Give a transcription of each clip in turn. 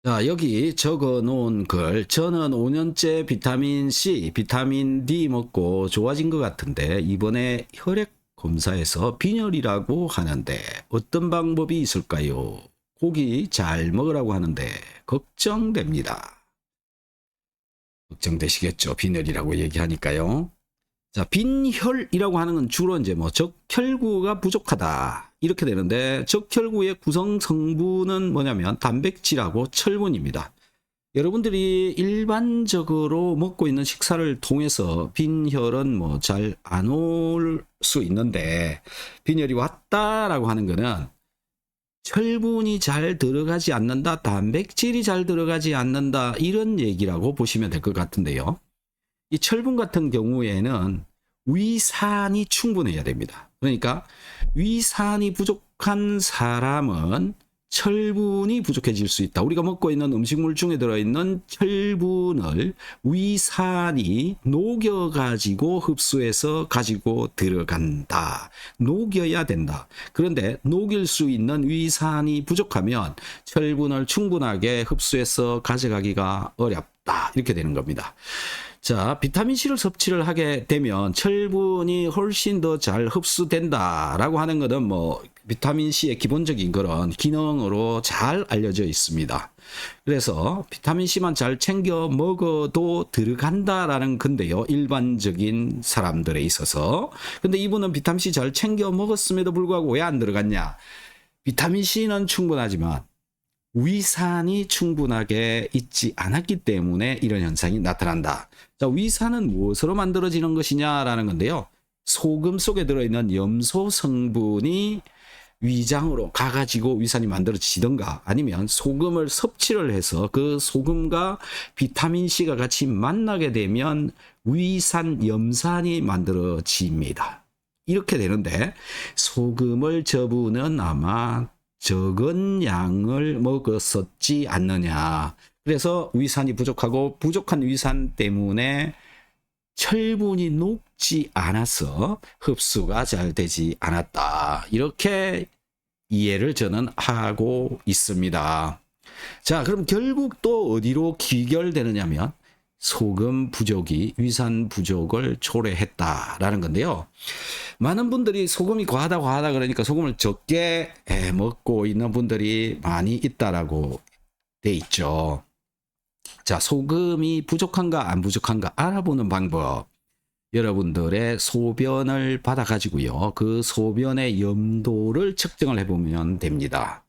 자, 여기 적어 놓은 글, 저는 5년째 비타민C, 비타민 D 먹고 좋아진 것 같은데 이번에 혈액 검사에서 빈혈이라고 하는데 어떤 방법이 있을까요? 고기 잘 먹으라고 하는데 걱정됩니다. 걱정되시겠죠? 빈혈이라고 얘기하니까요. 자, 빈혈이라고 하는 건 주로 이제 뭐 적혈구가 부족하다 이렇게 되는데, 적혈구의 구성 성분은 뭐냐면 단백질하고 철분입니다. 여러분들이 일반적으로 먹고 있는 식사를 통해서 빈혈은 뭐 잘 안 올 수 있는데, 빈혈이 왔다라고 하는 거는 철분이 잘 들어가지 않는다, 단백질이 잘 들어가지 않는다, 이런 얘기라고 보시면 될 것 같은데요. 이 철분 같은 경우에는 위산이 충분해야 됩니다. 그러니까 위산이 부족한 사람은 철분이 부족해질 수 있다. 우리가 먹고 있는 음식물 중에 들어있는 철분을 위산이 녹여가지고 흡수해서 가지고 들어간다. 녹여야 된다. 그런데 녹일 수 있는 위산이 부족하면 철분을 충분하게 흡수해서 가져가기가 어렵다. 이렇게 되는 겁니다. 자, 비타민C를 섭취를 하게 되면 철분이 훨씬 더 잘 흡수된다라고 하는 것은 뭐 비타민C의 기본적인 그런 기능으로 잘 알려져 있습니다. 그래서 비타민C만 잘 챙겨 먹어도 들어간다라는 건데요. 일반적인 사람들에 있어서. 근데 이분은 비타민C 잘 챙겨 먹었음에도 불구하고 왜 안 들어갔냐? 비타민C는 충분하지만 위산이 충분하게 있지 않았기 때문에 이런 현상이 나타난다. 자, 위산은 무엇으로 만들어지는 것이냐라는 건데요. 소금 속에 들어있는 염소 성분이 위장으로 가가지고 위산이 만들어지던가, 아니면 소금을 섭취를 해서 그 소금과 비타민C가 같이 만나게 되면 위산 염산이 만들어집니다. 이렇게 되는데, 소금을 저분은 아마 적은 양을 먹었었지 않느냐. 그래서 위산이 부족하고, 부족한 위산 때문에 철분이 녹지 않아서 흡수가 잘 되지 않았다. 이렇게 이해를 저는 하고 있습니다. 자, 그럼 결국 또 어디로 귀결되느냐면 소금 부족이 위산 부족을 초래했다라는 건데요. 많은 분들이 소금이 과하다 그러니까 소금을 적게 먹고 있는 분들이 많이 있다라고 돼 있죠. 자, 소금이 부족한가 안 부족한가 알아보는 방법. 여러분들의 소변을 받아 가지고요, 그 소변의 염도를 측정을 해보면 됩니다.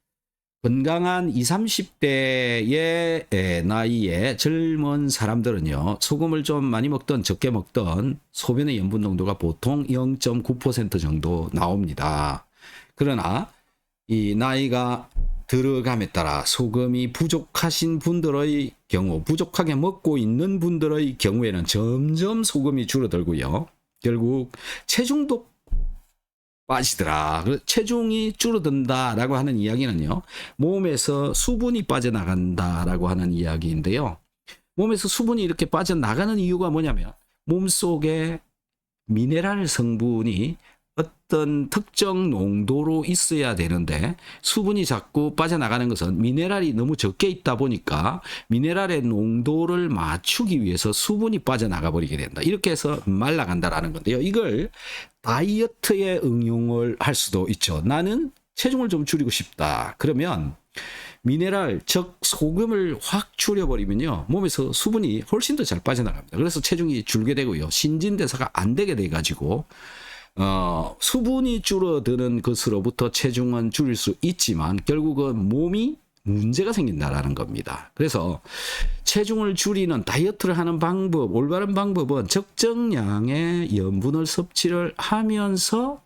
건강한 20, 30대의 나이에 젊은 사람들은요, 소금을 좀 많이 먹던 적게 먹던 소변의 염분 농도가 보통 0.9% 정도 나옵니다. 그러나 이 나이가 들어감에 따라 소금이 부족하신 분들의 경우, 부족하게 먹고 있는 분들의 경우에는 점점 소금이 줄어들고요, 결국 체중도 빠지더라. 체중이 줄어든다라고 하는 이야기는요, 몸에서 수분이 빠져나간다라고 하는 이야기인데요. 몸에서 수분이 이렇게 빠져나가는 이유가 뭐냐면 몸속에 미네랄 성분이 어떤 특정 농도로 있어야 되는데 수분이 자꾸 빠져나가는 것은 미네랄이 너무 적게 있다 보니까 미네랄의 농도를 맞추기 위해서 수분이 빠져나가 버리게 된다. 이렇게 해서 말라간다라는 건데요. 이걸 다이어트에 응용을 할 수도 있죠. 나는 체중을 좀 줄이고 싶다. 그러면 미네랄, 즉 소금을 확 줄여버리면요, 몸에서 수분이 훨씬 더 잘 빠져나갑니다. 그래서 체중이 줄게 되고요, 신진대사가 안 되게 돼가지고 수분이 줄어드는 것으로부터 체중은 줄일 수 있지만 결국은 몸이 문제가 생긴다라는 겁니다. 그래서 체중을 줄이는 다이어트를 하는 방법, 올바른 방법은 적정량의 염분을 섭취를 하면서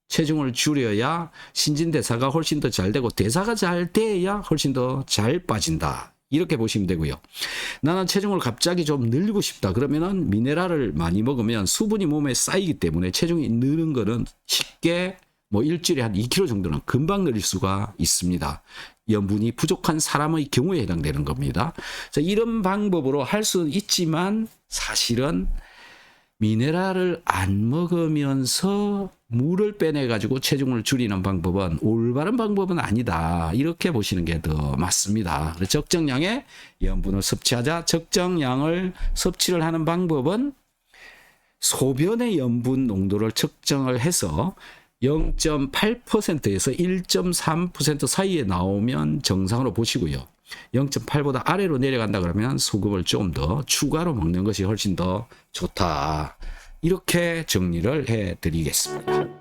체중을 줄여야 신진대사가 훨씬 더 잘 되고, 대사가 잘 돼야 훨씬 더 잘 빠진다. 이렇게 보시면 되고요. 나는 체중을 갑자기 좀 늘리고 싶다. 그러면은 미네랄을 많이 먹으면 수분이 몸에 쌓이기 때문에 체중이 느는 거는 쉽게 뭐 일주일에 한 2kg 정도는 금방 늘릴 수가 있습니다. 염분이 부족한 사람의 경우에 해당되는 겁니다. 자, 이런 방법으로 할 수는 있지만 사실은 미네랄을 안 먹으면서 물을 빼내 가지고 체중을 줄이는 방법은 올바른 방법은 아니다. 이렇게 보시는 게 더 맞습니다. 적정량의 염분을 섭취하자. 적정량을 섭취를 하는 방법은 소변의 염분 농도를 측정을 해서 0.8%에서 1.3% 사이에 나오면 정상으로 보시고요. 0.8보다 아래로 내려간다 그러면 소금을 좀 더 추가로 먹는 것이 훨씬 더 좋다. 이렇게 정리를 해 드리겠습니다.